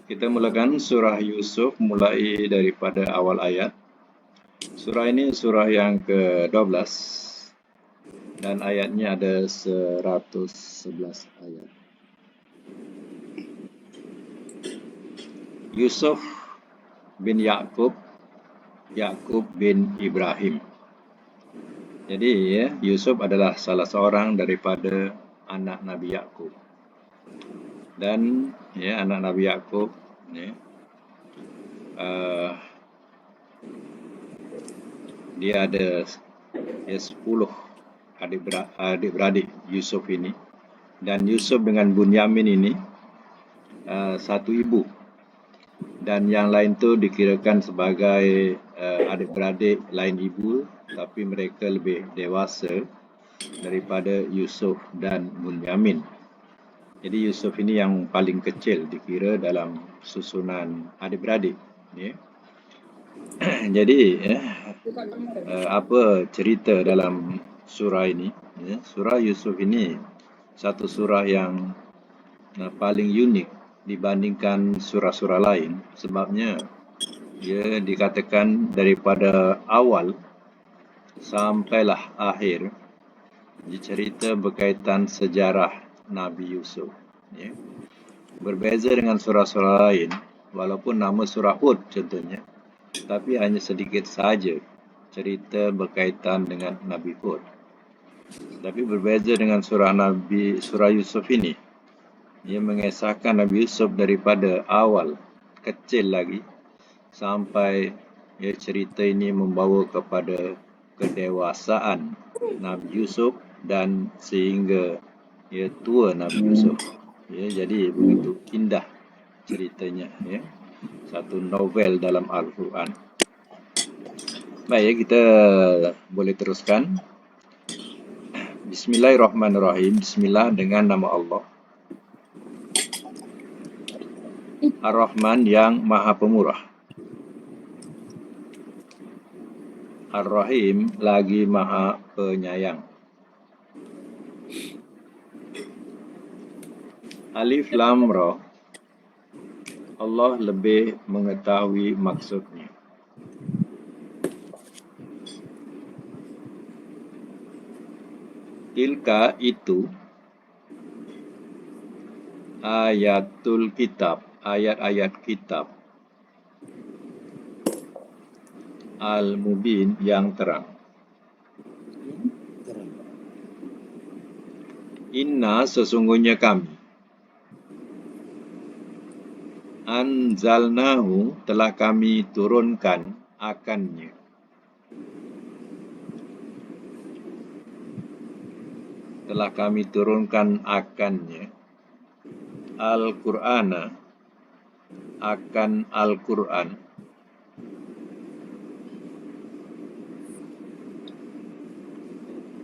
Kita mulakan surah Yusuf mulai daripada awal ayat. Surah ini surah yang ke-12 dan ayatnya ada 111 ayat. Yusuf bin Yakub, Yakub bin Ibrahim. Jadi Yusuf adalah salah seorang daripada anak Nabi Yakub. Dan anak Nabi Yakub dia ada 10 adik-beradik Yusuf ini. Dan Yusuf dengan Bunyamin ini satu ibu. Dan yang lain tu dikirakan sebagai adik-beradik lain ibu, tapi mereka lebih dewasa daripada Yusuf dan Bunyamin. Jadi Yusuf ini yang paling kecil dikira dalam susunan adik-beradik. Jadi apa cerita dalam surah ini? Surah Yusuf ini satu surah yang paling unik dibandingkan surah-surah lain, sebabnya dia dikatakan daripada awal sampailah akhir cerita berkaitan sejarah Nabi Yusuf. Berbeza dengan surah-surah lain, walaupun nama surah Hud contohnya, tapi hanya sedikit saja cerita berkaitan dengan Nabi Hud. Tapi berbeza dengan surah Yusuf ini, ia mengisahkan Nabi Yusuf daripada awal kecil lagi sampai cerita ini membawa kepada kedewasaan Nabi Yusuf dan sehingga tua Nabi Yusuf. Jadi begitu indah ceritanya. Satu novel dalam Al-Quran. Baik, kita boleh teruskan. Bismillahirrahmanirrahim. Bismillah dengan nama Allah. Ar-Rahman yang Maha Pemurah. Ar-Rahim lagi Maha Penyayang. Alif Lam Ra. Allah lebih mengetahui maksudnya. Tilka itu ayatul kitab, ayat-ayat kitab. Al-Mubin yang terang. Inna sesungguhnya kami. Anzalnahu telah kami turunkan akannya. Telah kami turunkan akannya. Al-Qur'ana akan Al-Qur'an.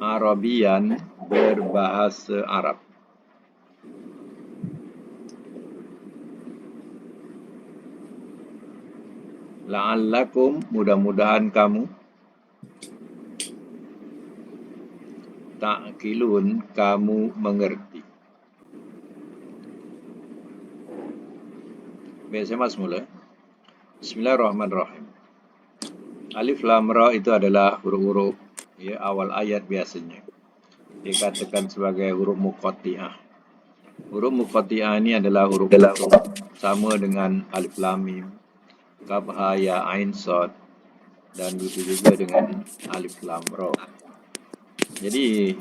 Arabian berbahasa Arab. La'allakum mudah-mudahan kamu ta'qilun kamu mengerti. Baik, saya masuk mula. Bismillahirrahmanirrahim. Alif Lam Ra itu adalah huruf-huruf awal ayat biasanya. Dikatakan sebagai huruf muqatti'ah. Huruf muqatti'ah ini adalah huruf sama dengan Alif Lam Mim, Kaf Ha Ya Ain Shad, dan begitu juga dengan Alif Lam Ra. Jadi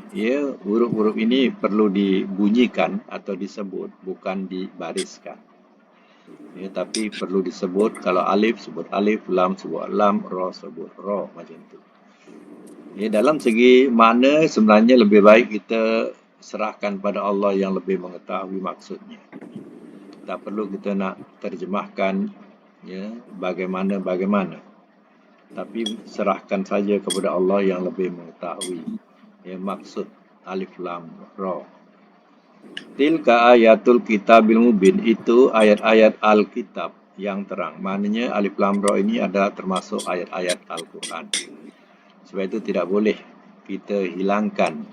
huruf-huruf ini perlu dibunyikan atau disebut, bukan dibariskan. Tapi perlu disebut. Kalau alif sebut alif, lam sebut lam, ra sebut ra, macam itu. Dalam segi makna sebenarnya lebih baik kita serahkan pada Allah yang lebih mengetahui maksudnya. Tak perlu kita nak terjemahkan bagaimana. Tapi serahkan saja kepada Allah yang lebih mengetahui maksud alif lam ra. Tilka ayatul kitabil mubin, itu ayat-ayat Alkitab yang terang. Maknanya alif lam ra ini adalah termasuk ayat-ayat Al-Quran. Sebab itu tidak boleh kita hilangkan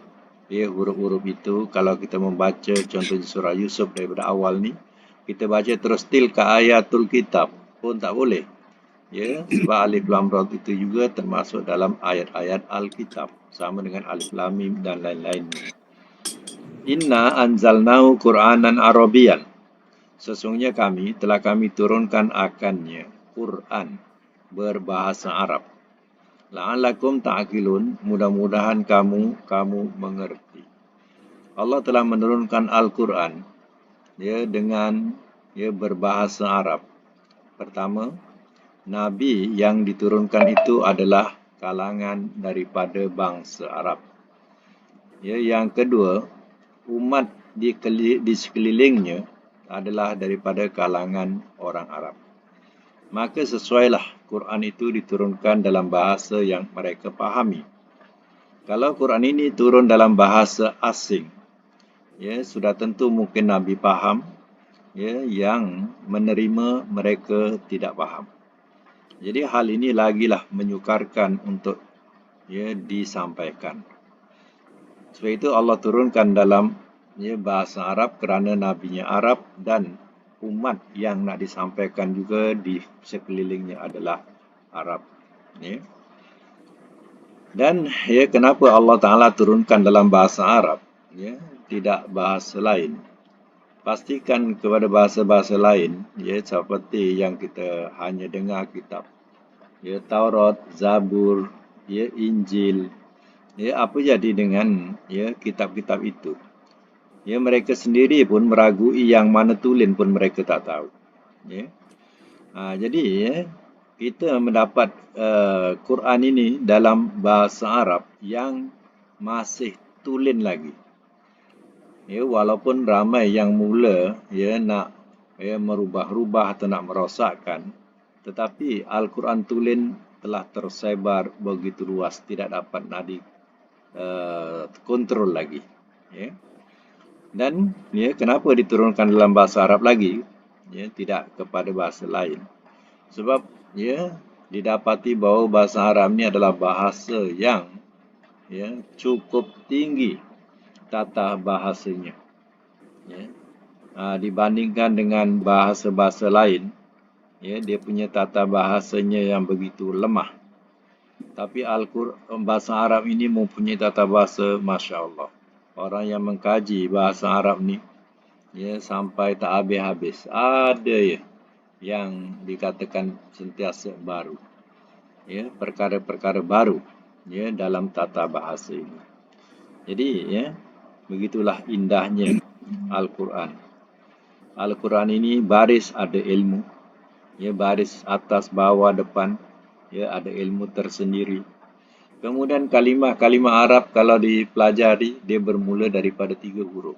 huruf-huruf itu. Kalau kita membaca contohnya surah Yusuf daripada awal ni, kita baca terus tilka ayatul kitab pun tak boleh. Ya, sebab alif lam ra itu juga termasuk dalam ayat-ayat Alkitab, sama dengan alif lam mim dan lain-lainnya. Inna anzalnahu Qur'anan Arabian. Sesungguhnya kami turunkan akannya Quran berbahasa Arab. La'allakum ta'qilun, mudah-mudahan kamu mengerti. Allah telah menurunkan Al-Quran dengan berbahasa Arab. Pertama, Nabi yang diturunkan itu adalah kalangan daripada bangsa Arab. Yang kedua, umat di sekelilingnya adalah daripada kalangan orang Arab. Maka sesuailah Quran itu diturunkan dalam bahasa yang mereka fahami. Kalau Quran ini turun dalam bahasa asing, sudah tentu mungkin Nabi faham, yang menerima mereka tidak faham. Jadi hal ini lagilah menyukarkan untuk disampaikan. Sebab itu Allah turunkan dalam bahasa Arab kerana nabinya Arab dan umat yang nak disampaikan juga di sekelilingnya adalah Arab. Dan kenapa Allah Ta'ala turunkan dalam bahasa Arab, tidak bahasa lain? Pastikan kepada bahasa-bahasa lain, seperti yang kita hanya dengar kitab, Taurat, Zabur, Injil, apa jadi dengan kitab-kitab itu? Mereka sendiri pun meragui yang mana tulen pun mereka tak tahu. Jadi kita mendapat Quran ini dalam bahasa Arab yang masih tulen lagi. Walaupun ramai yang mula nak merubah-rubah atau nak merosakkan, tetapi Al-Quran tulen telah tersebar begitu luas, tidak dapat nak kontrol lagi. Dan kenapa diturunkan dalam bahasa Arab lagi, tidak kepada bahasa lain? Sebab didapati bahawa bahasa Arab ini adalah bahasa yang cukup tinggi tata bahasanya. Dibandingkan dengan bahasa-bahasa lain, dia punya tata bahasanya yang begitu lemah. Tapi bahasa Arab ini mempunyai tata bahasa Masya Allah. Orang yang mengkaji bahasa Arab ni sampai tak habis-habis. Ada yang dikatakan sentiasa baru. Perkara-perkara baru dalam tata bahasa ini. Jadi begitulah indahnya Al-Quran. Al-Quran ini baris ada ilmu. Baris atas, bawah, depan. Ada ilmu tersendiri. Kemudian kalimah-kalimah Arab kalau dipelajari, dia bermula daripada 3 huruf.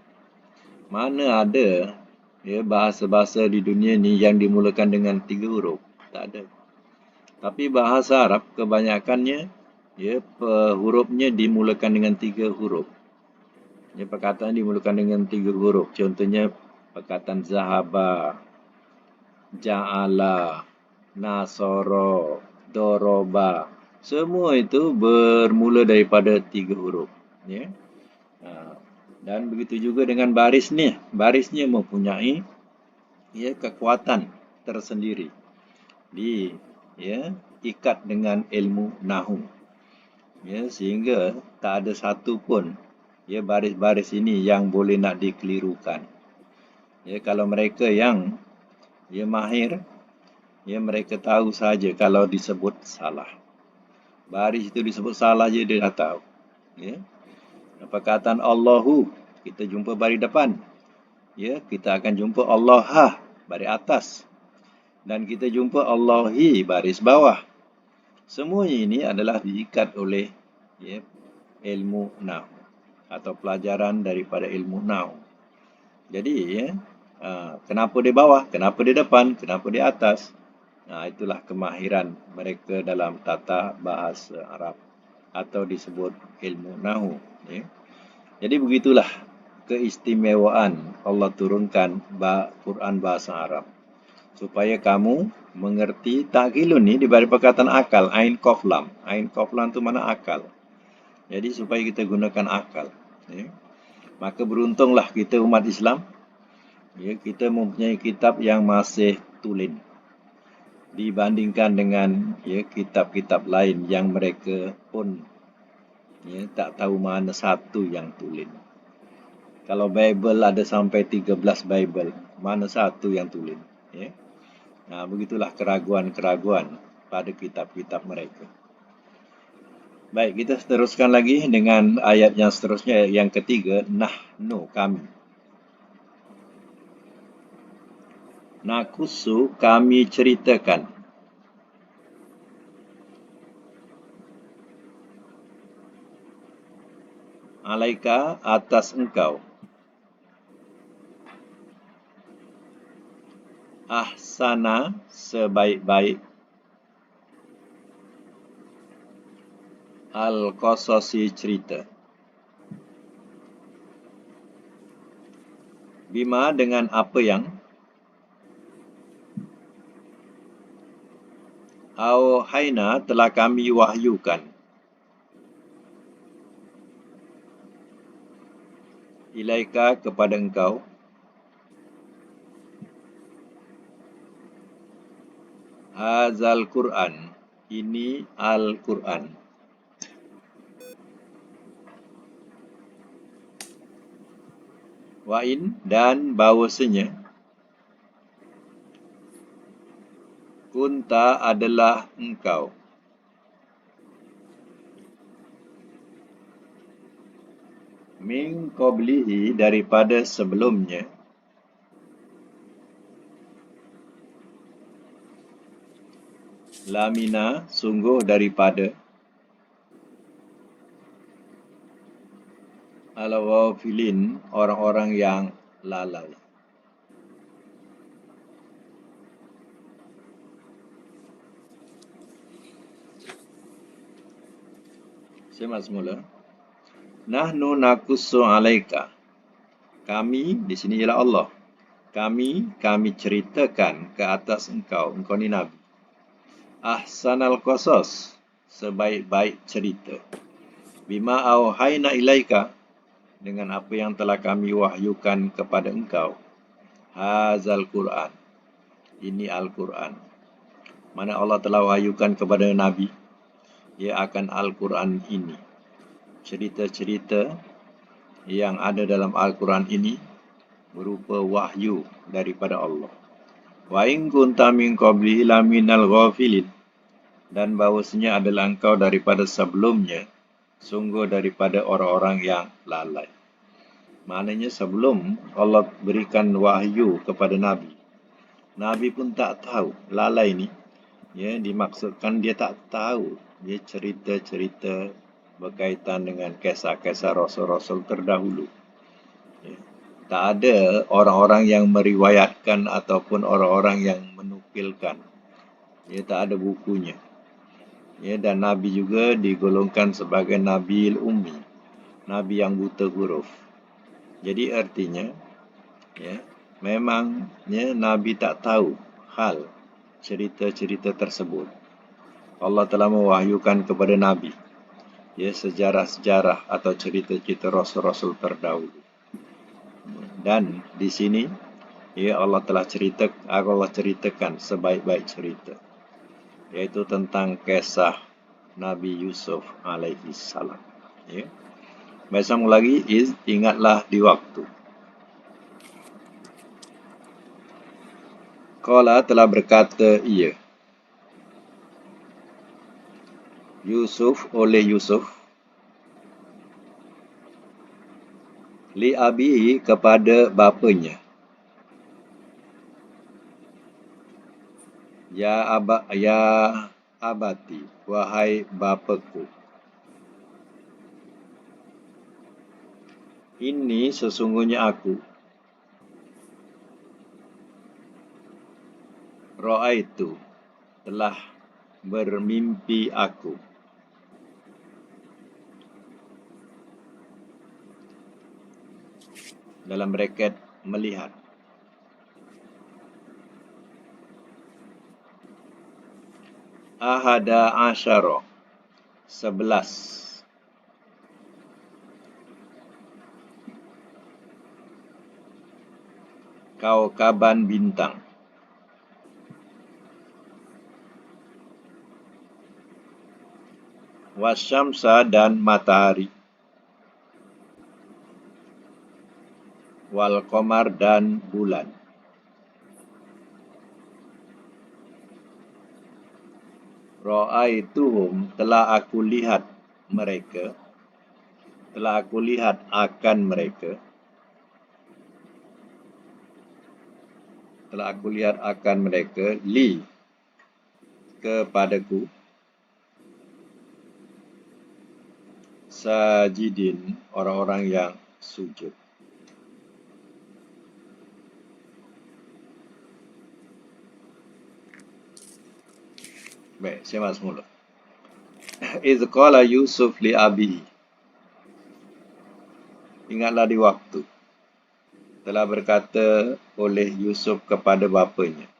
Mana ada bahasa-bahasa di dunia ni yang dimulakan dengan 3 huruf? Tak ada. Tapi bahasa Arab kebanyakannya hurufnya dimulakan dengan 3 huruf. Perkataan dimulakan dengan 3 huruf. Contohnya perkataan zahaba, ja'ala, nasara, doroba. Semua itu bermula daripada 3 huruf. Dan begitu juga dengan baris ni. Barisnya mempunyai kekuatan tersendiri. Ikat dengan ilmu nahu. Sehingga tak ada satu pun baris-baris ini yang boleh nak dikelirukan. Kalau mereka yang mahir, mereka tahu saja kalau disebut salah. Baris itu disebut salah je dia dah tahu. Perkataan Allahu, kita jumpa baris depan. Kita akan jumpa Allah baris atas. Dan kita jumpa Allahi baris bawah. Semuanya ini adalah diikat oleh ilmu nahu atau pelajaran daripada ilmu nahu. Jadi kenapa di bawah, kenapa di depan, kenapa di atas? Itulah kemahiran mereka dalam tata bahasa Arab atau disebut ilmu nahu. Jadi begitulah keistimewaan Allah turunkan Quran bahasa Arab. Supaya kamu mengerti ta'qilun ni diberi perkataan akal, ain qaf lam. Ain qaf lam tu mana akal. Jadi supaya kita gunakan akal. Maka beruntunglah kita umat Islam Ya, kita mempunyai kitab yang masih tulen dibandingkan dengan ya kitab-kitab lain yang mereka pun ya tak tahu mana satu yang tulen. Kalau Bible ada sampai 13 Bible, mana satu yang tulen, ya. Nah, begitulah keraguan-keraguan pada kitab-kitab mereka. Baik, kita teruskan lagi dengan ayat yang seterusnya, yang ketiga, nahnu, kami. Nakusu, kami ceritakan. Alaika, atas engkau. Ahsana, sebaik-baik. Al-Qasasi, cerita. Bima, dengan apa yang. Auhaina, telah kami wahyukan. Ilaika, kepada engkau. Hazal Quran, ini Al-Quran. Wa'in, dan bahawasanya. Kunta, adalah engkau. Min qablihi, daripada sebelumnya. Lamina, sungguh daripada. Al-ghafilin, orang-orang yang lalai. Simak semula. Nahnu nakussu alaika. Kami, di sini ialah Allah. Kami ceritakan ke atas engkau ni Nabi. Ahsanal qasas, sebaik-baik cerita. Bima auhaina ilaika, dengan apa yang telah kami wahyukan kepada engkau. Hazal Quran, ini Al-Quran. Mana Allah telah wahyukan kepada Nabi, ia akan Al-Quran ini. Cerita-cerita yang ada dalam Al-Quran ini berupa wahyu daripada Allah. Wa in kunta min qablihi laminal ghafilin, dan bahawasanya adalah engkau daripada sebelumnya sungguh daripada orang-orang yang lalai. Maknanya sebelum Allah berikan wahyu kepada Nabi, Nabi pun tak tahu. Lalai ni, ya, dimaksudkan dia tak tahu ya cerita-cerita berkaitan dengan kisah-kisah Rasul-Rasul terdahulu. Ya. Tak ada orang-orang yang meriwayatkan ataupun orang-orang yang menukilkan. Ya, tak ada bukunya. Ya, dan Nabi juga digolongkan sebagai Nabi Ummi, Nabi yang buta huruf. Jadi artinya, ya, memang ya, Nabi tak tahu hal cerita-cerita tersebut. Allah telah mewahyukan kepada Nabi ya sejarah-sejarah atau cerita-cerita Rasul-Rasul terdahulu. Dan di sini ya Allah ceritakan sebaik-baik cerita, yaitu tentang kisah Nabi Yusuf alaihi salam. Ya. Baik, sambung lagi, ingatlah di waktu. Qala, telah berkata ia. Yusuf, oleh Yusuf. Li abihi, kepada bapanya. Ya abati, wahai bapaku. Ini sesungguhnya aku. Ra'aitu, telah bermimpi aku. Dalam braket, melihat. Ahada asyara, 11. kaukaban bintang, wasyamsa dan matahari, wal qamar dan bulan. Ra'aituhum, telah aku lihat mereka, telah aku lihat akan mereka, telah aku lihat akan mereka, li, kepadaku, sajidin, orang-orang yang sujud. Baik, saya masuk mula. Idh qala Yusuf li abihi. Ingatlah di waktu telah berkata oleh Yusuf kepada bapanya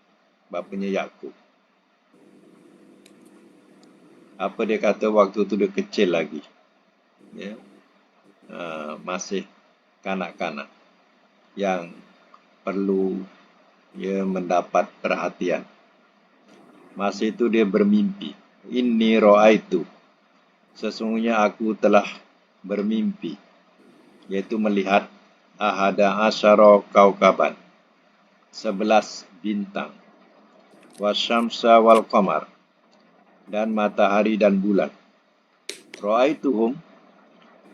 Yakub. Apa dia kata waktu tu dia kecil lagi, ya, masih kanak-kanak yang perlu mendapat perhatian. Masa itu dia bermimpi. Inni ra'aitu, sesungguhnya aku telah bermimpi, yaitu melihat ahada asyara kaukaban, 11 bintang, wasyamsa wal qamar, dan matahari dan bulan. Ra'aituhum,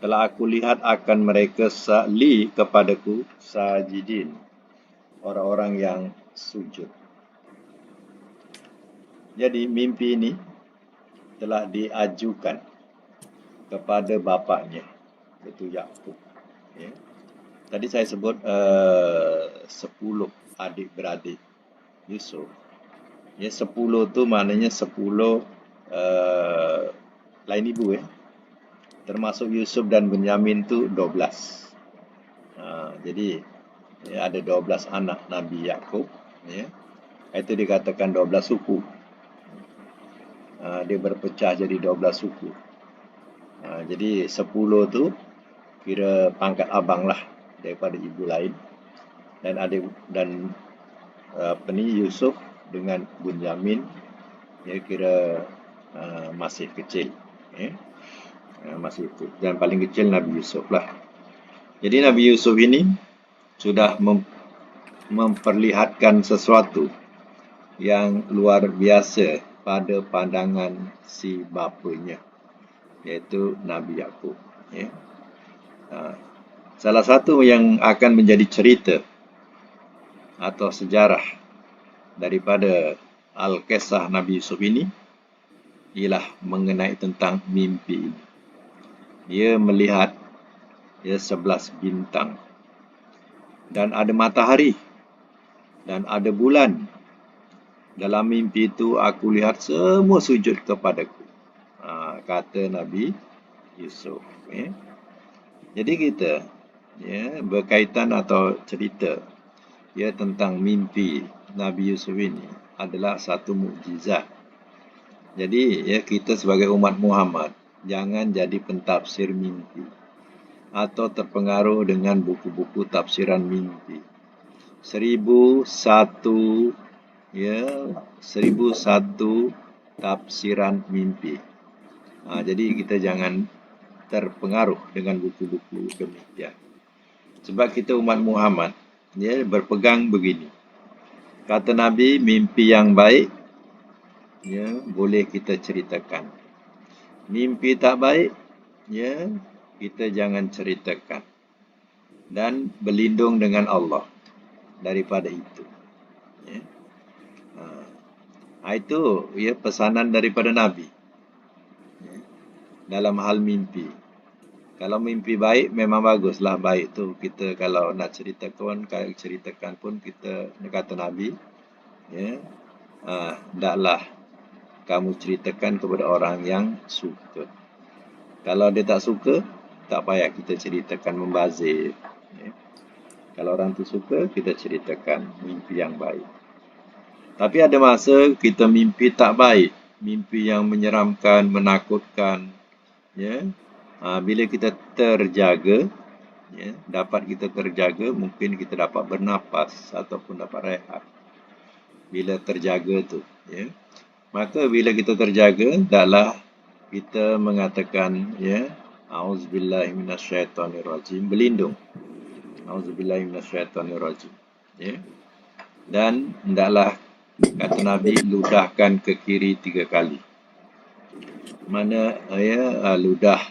telah aku lihat akan mereka, li, kepadaku, sajidin, orang-orang yang sujud. Jadi mimpi ini telah diajukan kepada bapaknya, iaitu Yakub. Ya. Tadi saya sebut 10 adik-beradik Yusuf. Ya, 10 tu maknanya 10 lain ibu, ya. Termasuk Yusuf dan Benyamin tu 12. Jadi ya, ada 12 anak Nabi Yakub, ya. Itu dikatakan 12 suku. Dia berpecah jadi 12 suku. Jadi 10 tu kira pangkat abang lah daripada ibu lain, dan adik dan Yusuf dengan Bunyamin, dia kira masih kecil, ya. Masih itu. Dan paling kecil Nabi Yusuf lah. Jadi Nabi Yusuf ini sudah memperlihatkan sesuatu yang luar biasa pada pandangan si bapanya, iaitu Nabi Yakub, ya. Salah satu yang akan menjadi cerita atau sejarah daripada Al-Qisah Nabi Yusuf ini ialah mengenai tentang mimpi. Dia melihat 11 bintang, dan ada matahari, dan ada bulan. Dalam mimpi itu aku lihat semua sujud kepadaku, kata Nabi Yusuf. Ya. Jadi kita berkaitan atau cerita tentang mimpi Nabi Yusuf ini adalah satu mukjizat. Jadi kita sebagai umat Muhammad jangan jadi pentafsir mimpi atau terpengaruh dengan buku-buku tafsiran mimpi. 1001 tafsiran mimpi. Jadi kita jangan terpengaruh dengan buku-buku demikian. Sebab kita umat Muhammad berpegang begini. Kata Nabi, mimpi yang baik boleh kita ceritakan. Mimpi tak baik kita jangan ceritakan. Dan berlindung dengan Allah daripada itu. Itu pesanan daripada Nabi dalam hal mimpi. Kalau mimpi baik memang baguslah. Baik tu kita kalau nak ceritakan pun kita kata Nabi, hendaklah kamu ceritakan kepada orang yang suka. Kalau dia tak suka, tak payah kita ceritakan membazir. Kalau orang tu suka, kita ceritakan mimpi yang baik. Tapi ada masa kita mimpi tak baik, mimpi yang menyeramkan, menakutkan. Bila kita terjaga, ya, dapat kita terjaga, mungkin kita dapat bernafas ataupun dapat rehat bila terjaga tu, ya. Maka bila kita terjaga, hendaklah kita mengatakan, ya, auzubillahi minasyaitonirrajim, berlindung. Auzubillahi minasyaitonirrajim, ya. Dan hendaklah, kata Nabi, ludahkan ke kiri 3 kali. Mana ya, ludah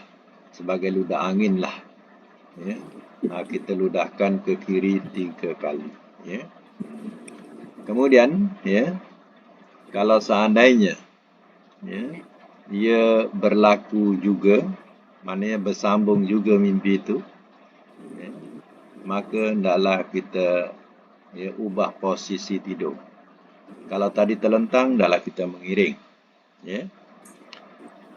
sebagai ludah angin lah, ya. Kita ludahkan ke kiri 3 kali, ya. Kemudian, ya, kalau seandainya, ya, ia berlaku juga, maknanya bersambung juga mimpi itu, ya, maka hendaklah kita, ya, ubah posisi tidur. Kalau tadi terlentang, hendaklah kita mengiring, ya.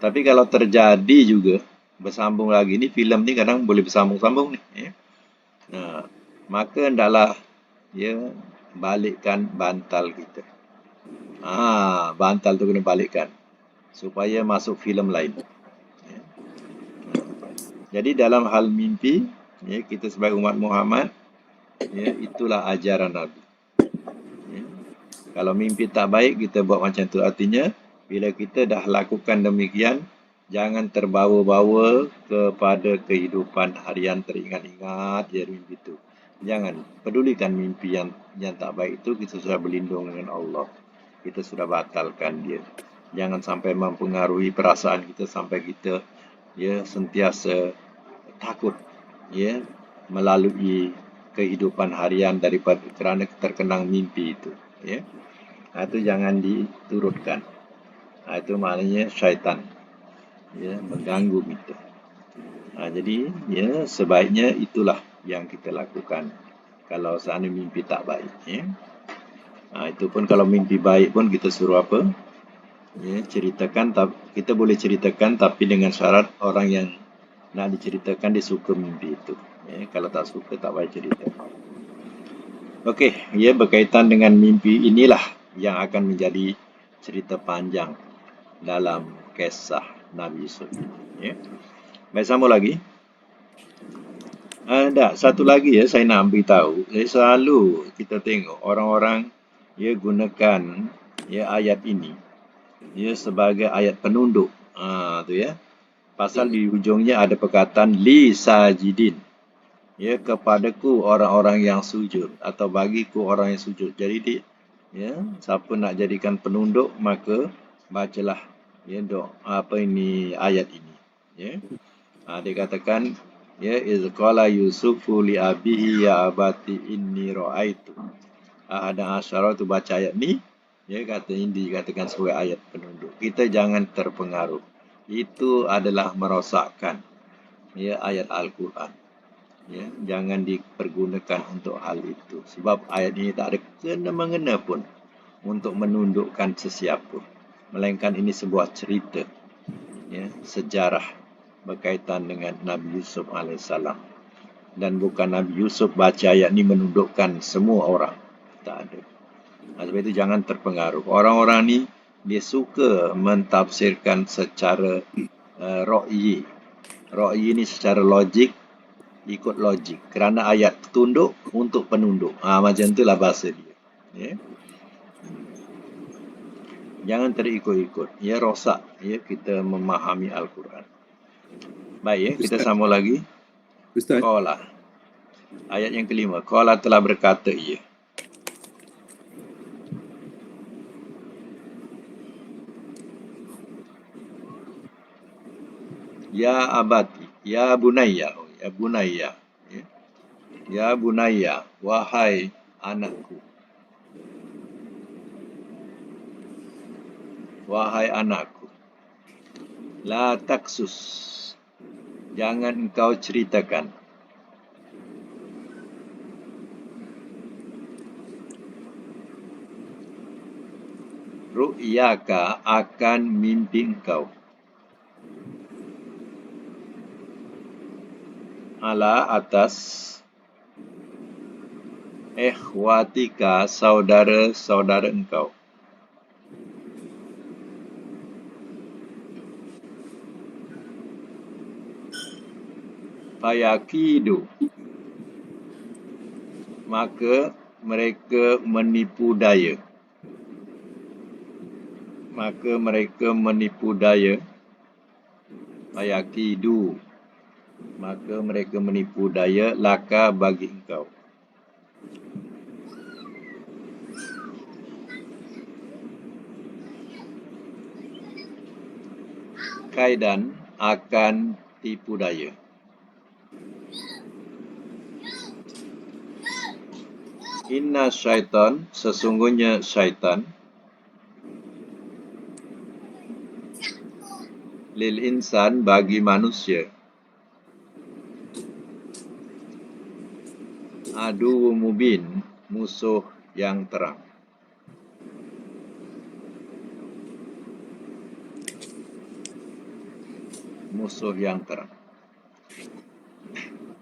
Tapi kalau terjadi juga bersambung lagi, ni filem ni kadang boleh bersambung-sambung ni, ya. Maka hendaklah, ya, balikkan bantal kita. Bantal tu kena balikkan supaya masuk filem lain, ya. Jadi dalam hal mimpi, ya, kita sebagai umat Muhammad, ya, itulah ajaran Nabi, ya. Kalau mimpi tak baik, kita buat macam tu. Artinya bila kita dah lakukan demikian, jangan terbawa-bawa kepada kehidupan harian, teringat-ingat ya mimpi itu. Jangan pedulikan mimpi yang tak baik itu. Kita sudah berlindung dengan Allah, kita sudah batalkan dia. Jangan sampai mempengaruhi perasaan kita sampai kita, ya, sentiasa takut, ya, melalui kehidupan harian daripada kerana terkenang mimpi itu, ya. Itu jangan diturutkan. Itu maknanya syaitan, ya, mengganggu kita. Jadi, ya, sebaiknya itulah yang kita lakukan kalau seandainya mimpi tak baik, ya. Itu pun kalau mimpi baik pun kita suruh apa? Ya, ceritakan, kita boleh ceritakan tapi dengan syarat orang yang nak diceritakan dia suka mimpi itu, ya. Kalau tak suka, tak payah cerita. Okey, ya, berkaitan dengan mimpi inilah yang akan menjadi cerita panjang dalam kisah Nabi Yusuf, ya. Baik, sambung lagi. Satu lagi, ya, saya nak beritahu. Selalu kita tengok orang-orang, ya, gunakan, ya, ayat ini, ya, sebagai ayat penunduk. Tu, ya. Pasal di hujungnya ada perkataan li sajidin, ya, kepadaku orang-orang yang sujud atau bagiku orang yang sujud. Jadi ya, siapa nak jadikan penunduk, maka bacalah, ya, ayat ini, ya. Dia katakan, ya, iz qala yusufu li abihi ya abati inni ra'aitu ahada asyara. Tu baca ayat ni, ya, kata ini dikatakan sebagai ayat penunduk. Kita jangan terpengaruh. Itu adalah merosakkan, ya, ayat Al-Quran, ya. Jangan dipergunakan untuk hal itu, sebab ayat ini tak ada kena-mengena pun untuk menundukkan sesiapa, melainkan ini sebuah cerita, ya, sejarah berkaitan dengan Nabi Yusuf AS. Dan bukan Nabi Yusuf baca ayat ini menundukkan semua orang, tak ada. Sebab itu jangan terpengaruh. Orang-orang ni dia suka mentafsirkan secara ro'yi. Ro'yi ni secara logik, ikut logik. Kerana ayat tunduk untuk penunduk. Macam itulah bahasa dia, ya. Jangan terikut-ikut. Ya, rosak, ya, kita memahami Al-Quran. Baik, ya, kita sambung lagi. Ustaz. Qala. Ayat yang kelima. Qala telah berkata ia. Ya abati, ya bunayya, ya bunayya, ya. Ya bunayya, wahai anakku. Wahai anakku. La taksus, jangan engkau ceritakan. Ru'yaka, akan mimpi engkau. Ala, atas. Ikhwatika, saudara-saudara engkau. Fayakidu, maka mereka menipu daya. Maka mereka menipu daya. Fayakidu, maka mereka menipu daya laka bagi engkau. Kaidan, akan tipu daya. Inna syaitan, sesungguhnya syaitan, lil insan, bagi manusia, adu mubin, musuh yang terang. Musuh yang terang.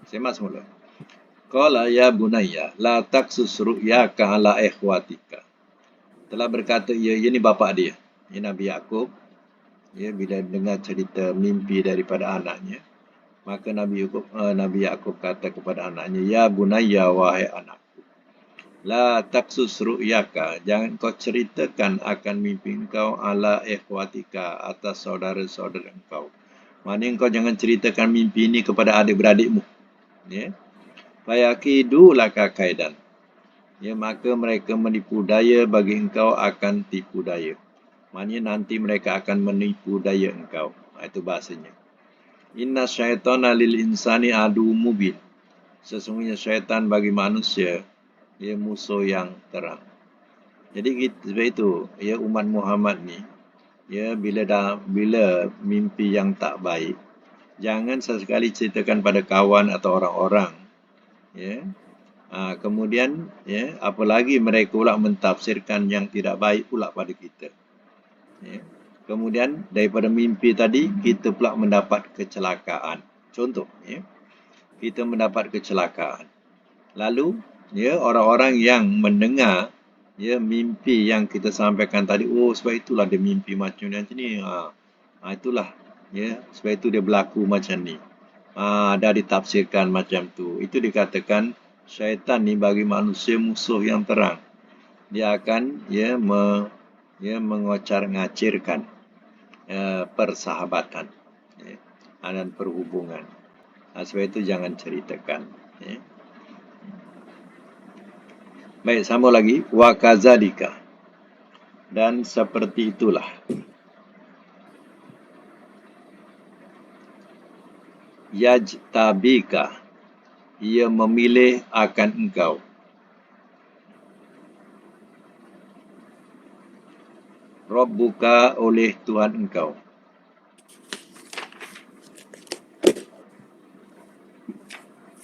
Semak semula. Qala ya bunayya la taqsus ru'yaka ala ikhwatika. Telah berkata ia ni bapa dia, ia Nabi Yakub, bila dengar cerita mimpi daripada anaknya, maka Nabi Yakub kata kepada anaknya, ya bunayya, wahai anakku, la taqsus ru'yaka, jangan kau ceritakan akan mimpi engkau ala ikhwatika, atas saudara-saudara engkau. Maknanya engkau jangan ceritakan mimpi ini kepada adik-beradikmu. Ya. Fayakidu laka kaidan. Ya, maka mereka menipu daya bagi engkau akan tipu daya. Maknanya nanti mereka akan menipu daya engkau. Itu bahasanya. Inna syaitana lil insani adu mubin. Sesungguhnya syaitan bagi manusia, ia musuh yang terang. Jadi sebab itu, ya umat Muhammad ni, ya bila mimpi yang tak baik, jangan sesekali ceritakan pada kawan atau orang-orang. Ya. Kemudian, ya, apalagi mereka pula mentafsirkan yang tidak baik pula pada kita. Ya. Kemudian daripada mimpi tadi, kita pula mendapat kecelakaan. Contoh, ya, kita mendapat kecelakaan. Lalu, ya, orang-orang yang mendengar, ya, mimpi yang kita sampaikan tadi, oh sebab itulah dia mimpi macam ni. Itulah, ya, sebab itu dia berlaku macam ni. Dah ditafsirkan macam tu. Itu dikatakan syaitan ni bagi manusia musuh yang terang. Dia akan mengocar-ngacirkan persahabatan, ya, dan perhubungan. Sebab itu jangan ceritakan. Ya. Baik, sambung lagi. Wa kazalika. Dan seperti itulah. Yajtabika. Ia memilih akan engkau. Rabbuka, oleh Tuhan engkau.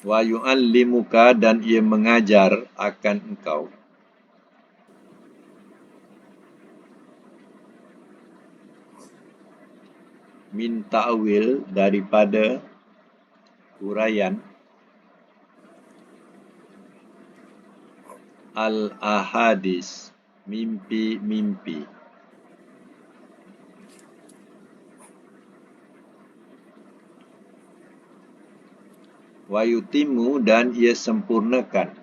Wa yu'allimuka, dan ia mengajar akan engkau. Min ta'wil, daripada huraian al-ahadis, mimpi-mimpi. Wa yutimu, dan ia sempurnakan.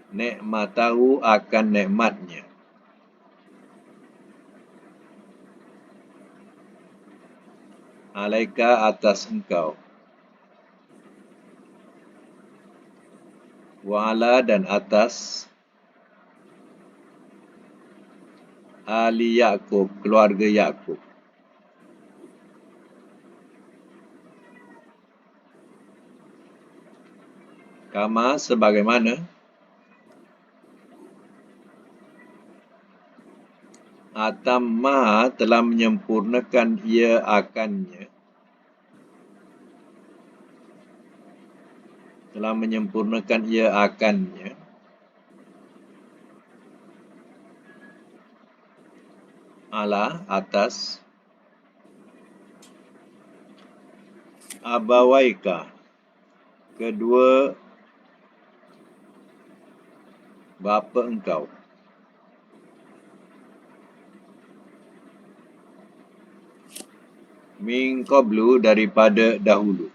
Nikmatahu, akan nikmatnya. Alaika, atas engkau. Wa ala, dan atas Ali Yakub, keluarga Yakub. Kama, sebagaimana atamma, telah menyempurnakan ia akannya. Telah menyempurnakan ia akannya. Ala, atas abawaika, kedua bapa engkau. Min qablu, daripada dahulu.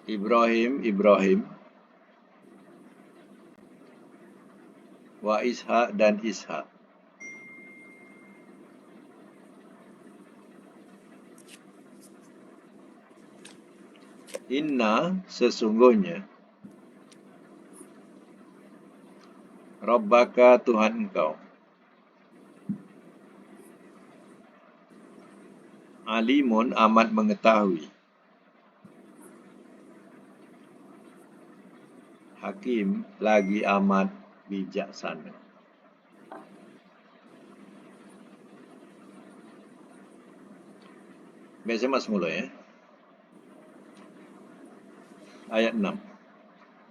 Ibrahim. Wa Ishak dan Ishak. Inna, sesungguhnya, Rabbaka, Tuhan engkau, alimun, amat mengetahui, hakim, lagi amat bijaksana. Biasa mas mula ya. Ayat 6.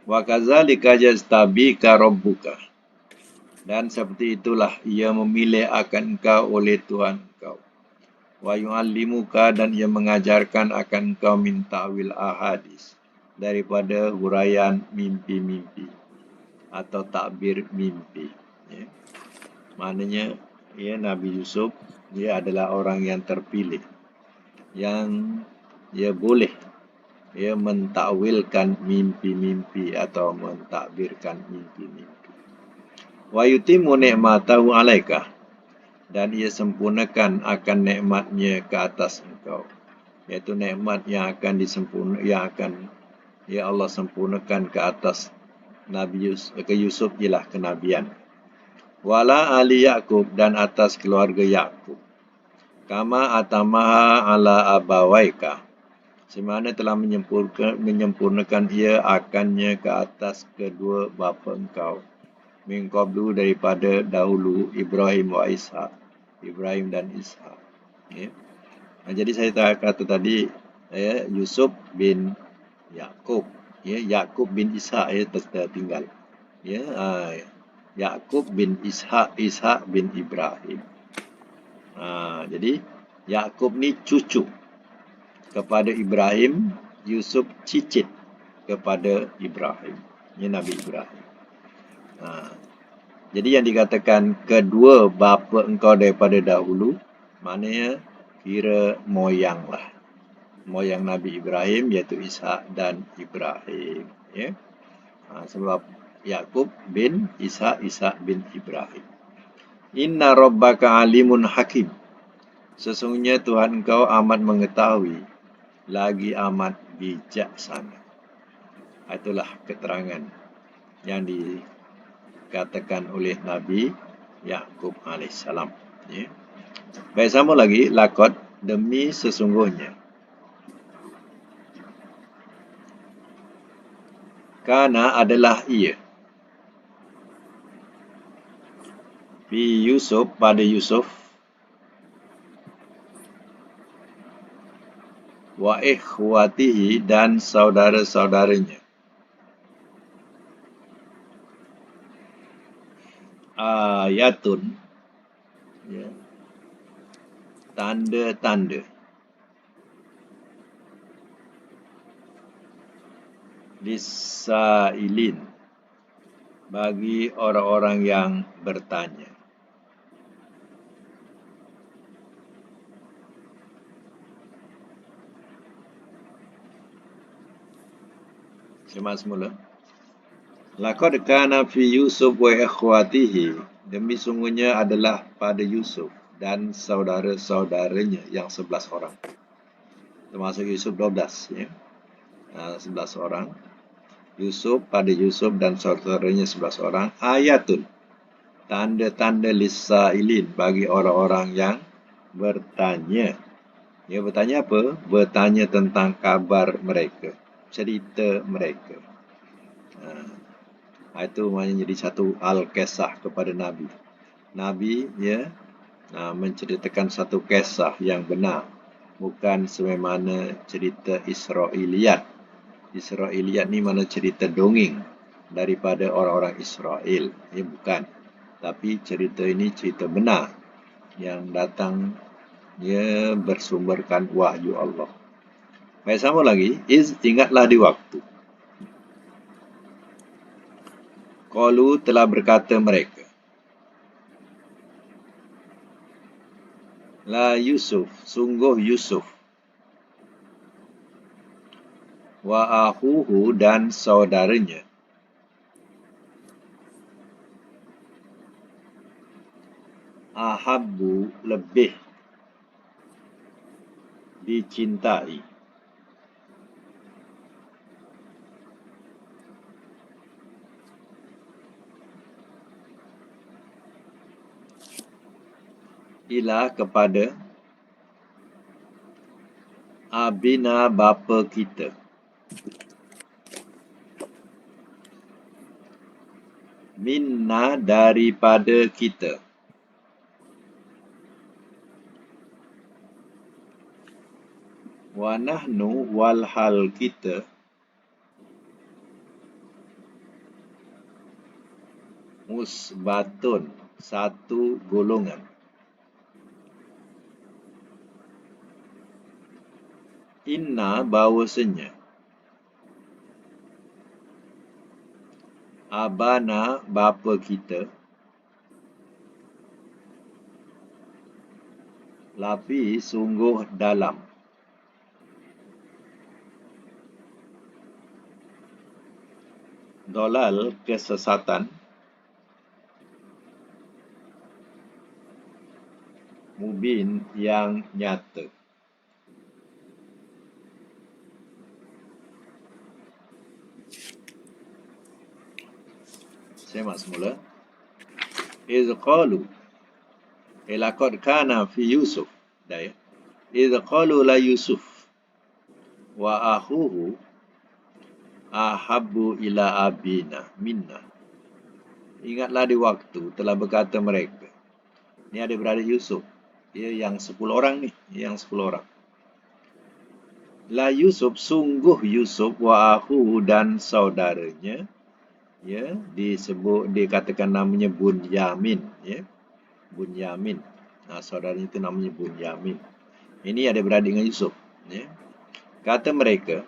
Wa kadzalika yastabika rabbuka. Dan seperti itulah ia memilih akan engkau oleh Tuhan engkau. Wa yu'allimuka, dan ia mengajarkan akan engkau min ta'wil ahadis, daripada huraian mimpi-mimpi atau takbir mimpi. Ya. Maknanya Nabi Yusuf dia adalah orang yang terpilih, yang boleh mentakwilkan mimpi-mimpi atau mentakbirkan mimpi-mimpi. Wa yutimmu ni'matahu 'alaika, dan ia sempurnakan akan nikmatnya ke atas engkau, iaitu nikmat yang akan Allah sempurnakan ke atas Nabi Yusuf ialah kenabian. Wala ali Yaqub, dan atas keluarga Yaqub. Kama atamaha ala abawaika, semana telah menyempurnakan ia akannya ke atas kedua bapa engkau. Min qablu, daripada dahulu, Ibrahim wa Ishak, Ibrahim dan Ishak. Ya. Jadi saya kata tadi, Yusuf bin Yaqub, Yaqub bin Ishak tertinggal. Yaqub bin Ishak, Ishak bin Ibrahim. Jadi Yaqub ni cucu kepada Ibrahim, Yusuf cicit kepada Ibrahim. Ini Nabi Ibrahim. Jadi yang dikatakan kedua bapa engkau daripada dahulu, maknanya kira moyang lah. Moyang Nabi Ibrahim, iaitu Ishak dan Ibrahim. Ya. Sebab Yaqub bin Ishak, Ishak bin Ibrahim. Inna rabbaka alimun hakim. Sesungguhnya Tuhan engkau amat mengetahui, lagi amat bijaksana. Itulah keterangan yang dikatakan oleh Nabi Yaqub AS. Ya. Baik, sama lagi. Lakot, demi sesungguhnya. Kana, adalah ia. Fi Yusuf, pada Yusuf. Wa ikhwatihi, dan saudara-saudaranya. Ayatun, ya, tanda-tanda. Lisailin, bagi orang-orang yang bertanya. Semak semula. Laqad kana fi Yusuf wa ikhwatihi, demi sungguhnya adalah pada Yusuf dan saudara-saudaranya yang 11 orang. Termasuk Yusuf 12, ya. 11 orang. Pada Yusuf dan saudaranya 11 orang. Ayatun, tanda-tanda lisailin, bagi orang-orang yang bertanya. Ya, bertanya apa? Bertanya tentang kabar mereka, cerita mereka. Itu maknanya jadi satu al-kisah kepada Nabi. Nabi menceritakan satu kisah yang benar, bukan sebagaimana cerita Israiliyat. Israiliyat ni mana cerita dongeng daripada orang-orang Israel. Bukan. Tapi cerita ini cerita benar yang datang bersumberkan wahyu Allah. Baik, sama lagi. Ingatlah di waktu. Qalu telah berkata mereka. La Yusuf, sungguh Yusuf. Wa akhuhu dan saudaranya. Ahabbu lebih dicintai. Ila kepada abina bapa kita. Minna daripada kita. Wa nahnu walhal kita. Musbatun satu golongan. Inna bahawasanya. Abana bapa kita. Lafi sungguh dalam. Dolal kesesatan. Mubin yang nyata. Semak semula. Iz qalu. Laqad kana fi Yusuf. Dah ya. Iz qalu la Yusuf. Wa akhuhu ahabbu ila abina minna. Ingatlah di waktu telah berkata mereka. Ini adik-beradik Yusuf. Dia yang 10 orang ni. Yang 10 orang. La Yusuf, sungguh Yusuf wa akhuhu dan saudaranya. Ya, dikatakan namanya Bunyamin. Ya. Bunyamin. Nah, saudaranya itu namanya Bunyamin. Ini adik-beradik dengan Yusuf. Ya. Kata mereka,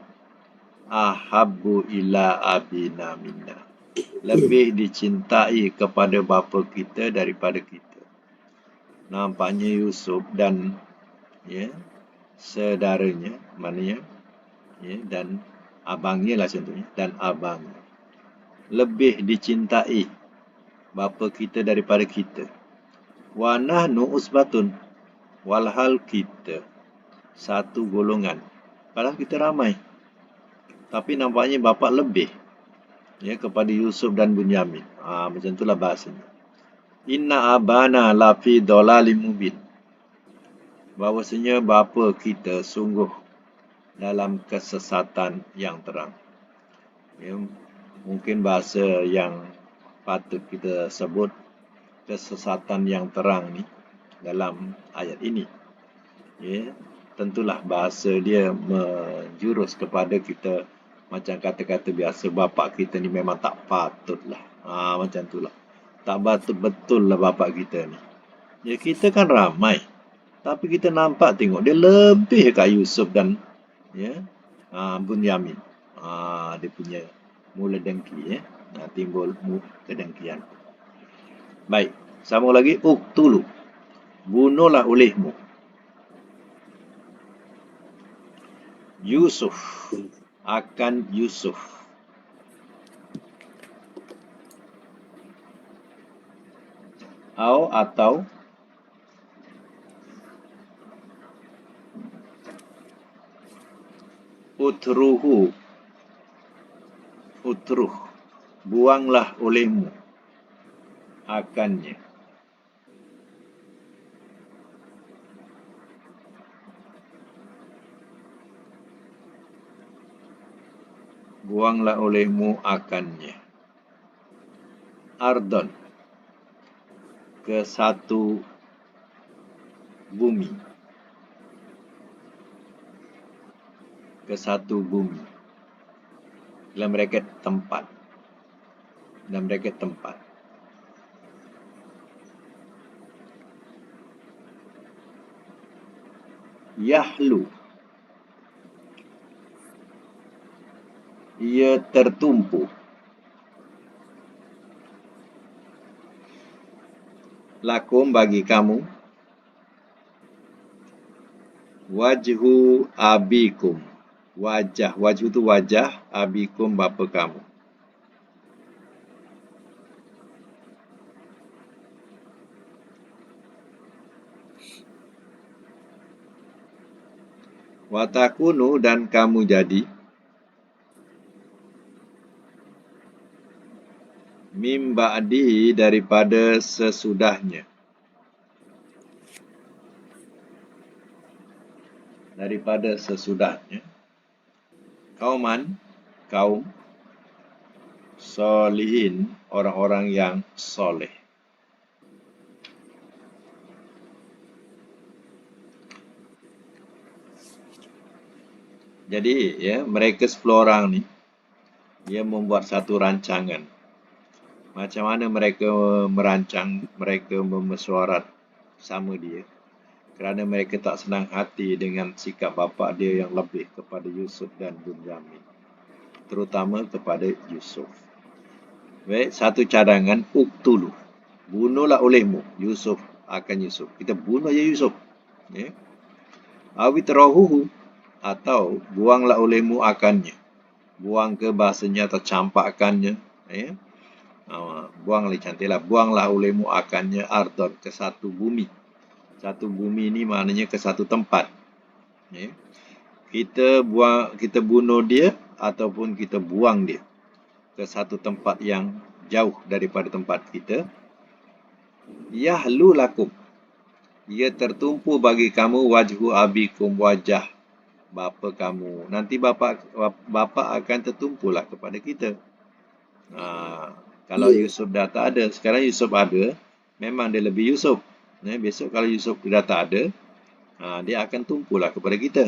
ahabbu ila abina minna. Lebih dicintai kepada bapa kita daripada kita. Nampaknya Yusuf dan ya, saudaranya, maknanya ya, dan abangnya lah contohnya, dan abangnya. Lebih dicintai bapa kita daripada kita. Wa nahnu usbatun. Walhal kita satu golongan. Padahal kita ramai. Tapi nampaknya bapa lebih ya kepada Yusuf dan Bunyamin. Macam itulah bahasanya. Inna abana lafi dolalim mubin. Bahawasanya bapa kita sungguh dalam kesesatan yang terang. Ya, mungkin bahasa yang patut kita sebut kesesatan yang terang ni dalam ayat ini. Ya, tentulah bahasa dia menjurus kepada kita macam kata-kata biasa, bapa kita ni memang tak patut lah. Macam itulah. Tak patut betul lah bapa kita ni. Ya, kita kan ramai. Tapi kita nampak tengok dia lebih kat Yusuf dan ya, Bunyamin. Dia punya mula dengki ya. Timbul kedengkian. Baik, sambung lagi. Uktulu. Bunuhlah olehmu. Yusuf. Akan Yusuf. Atau utruh, buanglah olehmu akannya. Buanglah olehmu akannya. Ardon, ke satu bumi. Ke satu bumi. Dalam bracket tempat. Dalam bracket tempat. Yahlu. Ia tertumpu. lakum bagi kamu, wajhu abikum, wajhu itu wajah, abikum bapa kamu. Watakunu dan kamu jadi, mim ba'di daripada sesudahnya. Daripada sesudahnya. Kauman, kaum, solihin, orang-orang yang soleh. Jadi ya, mereka 10 orang ni, dia membuat satu rancangan. Macam mana mereka merancang, mereka memesuarat sama dia. Kerana mereka tak senang hati dengan sikap bapa dia yang lebih kepada Yusuf dan Bunyamin. Terutama kepada Yusuf. Baik, satu cadangan, uktulu. Bunuhlah olehmu Yusuf akan Yusuf. Kita bunuh je Yusuf. Ya. Awitrahuhu, atau buanglah olehmu akannya. Buang ke bahasanya atau campakkannya. Ya. Buanglah, cantiklah. Buanglah olehmu akannya ardon, ke satu bumi. Satu bumi ni maknanya ke satu tempat. Ya. Kita bunuh dia ataupun kita buang dia ke satu tempat yang jauh daripada tempat kita. Yahlu lakum, ia tertumpu bagi kamu, wajhu abikum, wajah bapa kamu. Nanti bapa akan tertumpulah kepada kita. Kalau Yusuf dah tak ada, sekarang Yusuf ada, memang dia lebih Yusuf. Besok kalau Yusuf dah tak ada, dia akan tumpulah kepada kita.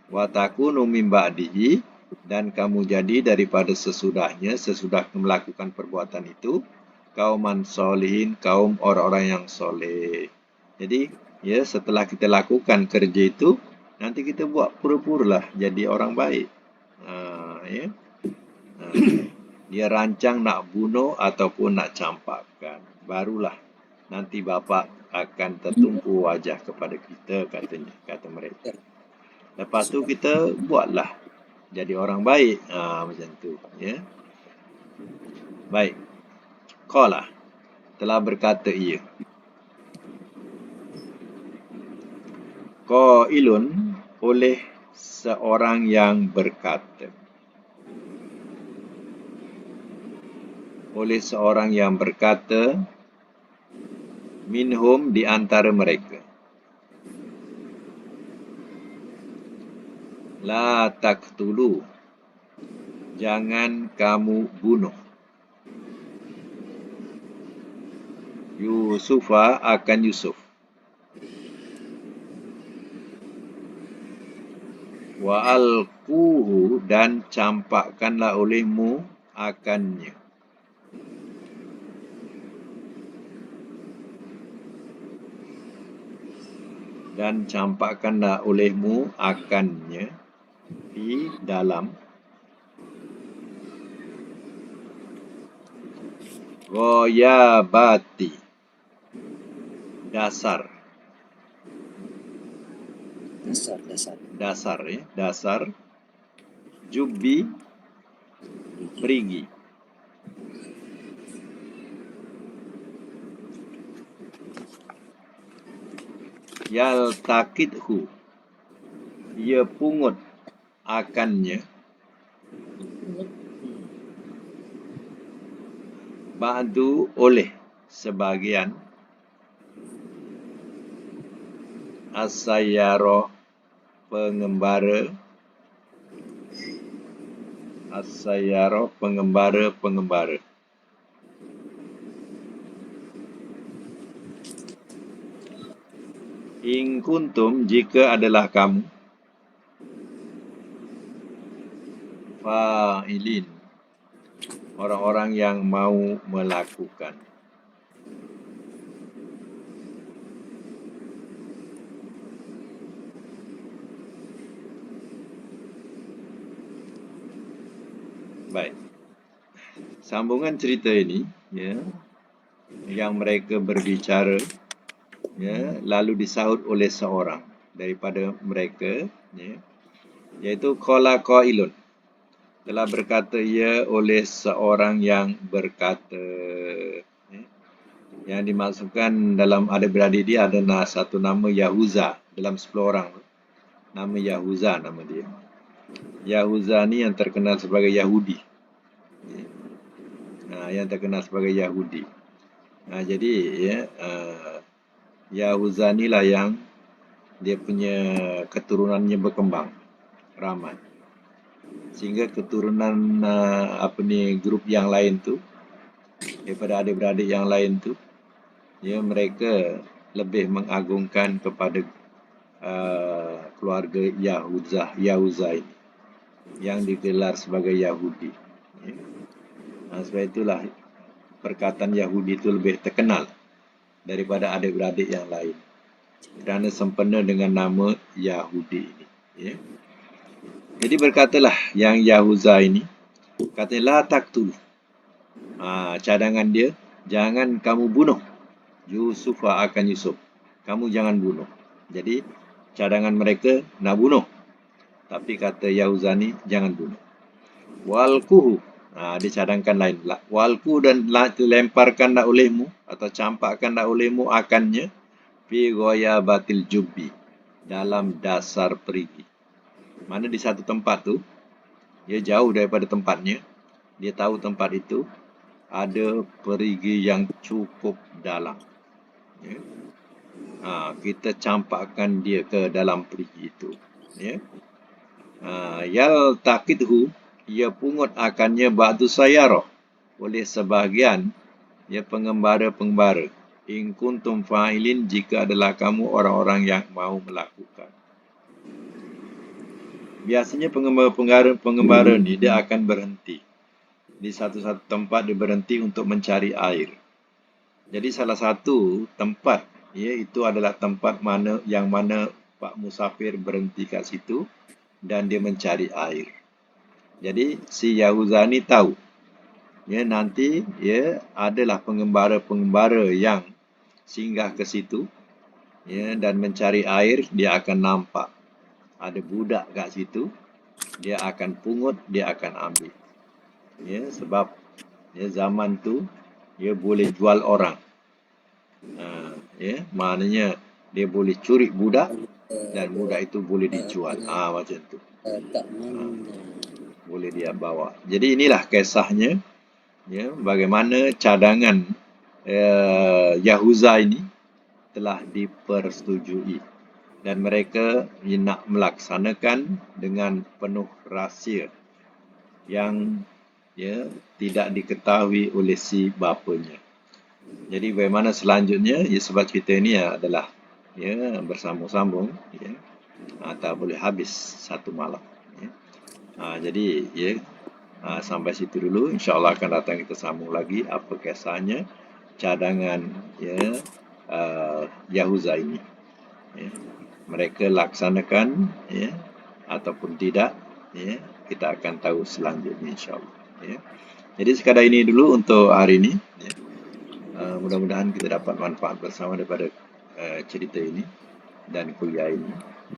Wa takunu min ba'dihi, dan kamu jadi daripada sesudahnya, sesudah melakukan perbuatan itu, kauman solihin, kaum orang-orang yang soleh. Jadi, ya, setelah kita lakukan kerja itu, nanti kita buat pura-pura lah jadi orang baik. Ya. Dia rancang nak bunuh ataupun nak campakkan. Barulah nanti bapa akan tertumpu wajah kepada kita, katanya, kata mereka. Lepas tu kita buatlah jadi orang baik. Macam tu. Ya. Baik. Qala, telah berkata ia. Qailun, oleh seorang yang berkata. Oleh seorang yang berkata, minhum, di antara mereka. La taqtulu, jangan kamu bunuh. Yusufa akan Yusuf. Wa alquhu, dan campakkanlah olehmu akannya. Dan campakkanlah olehmu akannya di dalam ghoyabati, dasar jubbi, perigi. Yaltakidhu, ia pungut akannya. Ba'du, oleh sebagian. As-sayyara, pengembara. As-sayyara, pengembara. In kuntum, jika adalah kamu, fa'ilin, orang-orang yang mau melakukan. Baik. Sambungan cerita ini, ya, yang mereka berbicara, ya, lalu disahut oleh seorang daripada mereka, ya, iaitu qala qailun, telah berkata ia oleh seorang yang berkata, ya. Yang dimaksudkan dalam adik-beradik dia adalah satu nama Yahuza dalam 10 orang. Nama Yahuza nama dia. Yahuza ni yang terkenal sebagai Yahudi. Yang terkenal sebagai Yahudi. Jadi ya, Yahuza ni lah yang dia punya keturunannya berkembang ramai. Sehingga keturunan grup yang lain tu, daripada adik-beradik yang lain tu, ya, mereka lebih mengagungkan kepada keluarga Yahuza ini yang digelar sebagai Yahudi. Ya. Sebab itulah perkataan Yahudi itu lebih terkenal daripada adik-beradik yang lain kerana sempena dengan nama Yahudi ini. Ya. Jadi berkatalah yang Yahuza ini, katanya la taqtul. Cadangan dia, jangan kamu bunuh Yusuf akan Yusuf. Kamu jangan bunuh. Jadi cadangan mereka nak bunuh. Tapi kata Yahuzani, jangan bunuh. Walquhu, dicadangkan lain pula. Walquhu dan lemparkan nak olehmu atau campakkan nak olehmu akannya fi ghayabatil jubbi, dalam dasar perigi. Mana di satu tempat tu, dia jauh daripada tempatnya, dia tahu tempat itu ada perigi yang cukup dalam. Ya. Kita campakkan dia ke dalam perigi itu. Ya. Yal taqidhu, ia pungut akannya ba'du sayarah, oleh sebahagian ya pengembara-pengembara. In kuntum fa'ilin, jika adalah kamu orang-orang yang mau melakukan. Biasanya pengembara ni dia akan berhenti di satu-satu tempat, dia berhenti untuk mencari air. Jadi salah satu tempat, ya, itu adalah tempat yang mana Pak Musafir berhenti kat situ dan dia mencari air. Jadi si Yahuzani tahu, ya, nanti ya adalah pengembara-pengembara yang singgah ke situ, ya, dan mencari air. Dia akan nampak ada budak kat situ, dia akan pungut, dia akan ambil. Ya, sebab ya, zaman tu dia boleh jual orang. Ya, maknanya dia boleh curi budak dan budak itu boleh dijual. Macam tu. Boleh dia bawa. Jadi inilah kisahnya, ya, bagaimana cadangan Yahuza ini telah dipersetujui dan mereka nak melaksanakan dengan penuh rahsia yang, ya, tidak diketahui oleh si bapanya. Jadi bagaimana selanjutnya, ya, sebab cerita ini adalah, ya, bersambung-sambung, ya, tak boleh habis satu malam. Ya. Jadi ya, sampai situ dulu. InsyaAllah akan datang kita sambung lagi apa kisahnya cadangan, ya, Yahuza ini. Ya. Mereka laksanakan, ya, ataupun tidak, ya, kita akan tahu selanjutnya insyaAllah. Ya. Jadi sekadar ini dulu untuk hari ini. Ya. Mudah-mudahan kita dapat manfaat bersama daripada cerita ini dan kuliah ini.